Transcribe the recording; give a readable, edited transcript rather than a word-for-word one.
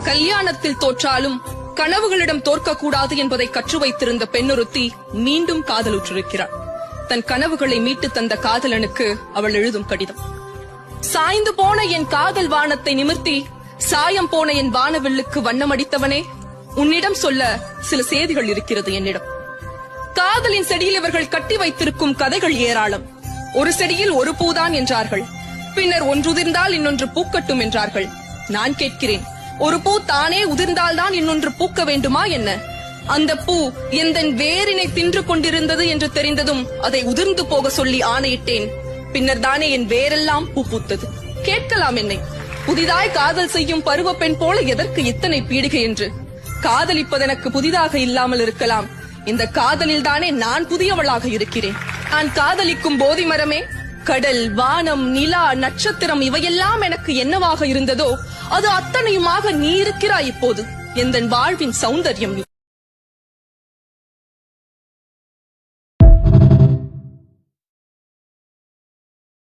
கல்யாணத்தில் தோற்றாலும் கனவுகளிடம் தோற்கக்கூடாது என்பதை கற்று வைத்திருந்த பெண்ணொருத்தி மீண்டும் காதலுற்றிருக்கிறார். தன் கனவுகளை மீட்டு தந்த காதலனுக்கு அவள் எழுதும் கடிதம். சாய்ந்து போன என் காதல் வானத்தை நிமிர்த்தி சாயம் போன என் வானவில்லுக்கு வண்ணமடித்தவனே, உன்னிடம் சொல்ல சில செய்திகள் இருக்கிறது என்னிடம். காதலின் செடியில் இவர்கள் கட்டி வைத்திருக்கும் கதைகள் ஏராளம். ஒரு செடியில் ஒரு பூதான் என்றார்கள், பின்னர் ஒன்றுதிர்ந்தால் இன்னொன்று பூக்கட்டும் என்றார்கள். நான் கேட்கிறேன், ஒரு பூ தானே உதிர்ந்தால்தான் இன்னொன்று பூக்க வேண்டுமா என்ன? அந்த பூ எந்தன் வேரினை தின்று கொண்டிருந்தது என்று தெரிந்ததும் அதை உதிர்ந்து போக சொல்லி ஆணையிட்டேன். பின்னர் தானே என் வேரெல்லாம் பூ பூத்தது. கேட்கலாம் என்னை, புதிதாய் காதல் செய்யும் பருவ பெண் போல எதற்கு இத்தனை பீடிகை என்று. காதலிப்பது எனக்கு புதிதாக இல்லாமல் இருக்கலாம், இந்த காதலில் தானே நான் புதியவளாக இருக்கிறேன். நான் காதலிக்கும் போதி மரமே, கடல், வானம், நிலா, நட்சத்திரம் இவையெல்லாம் எனக்கு என்னவாக இருந்ததோ அது அத்தனையுமாக நீ இருக்கிறாய் இப்போது. எந்தன் வாழ்வின் சௌந்தர்யம் நீ.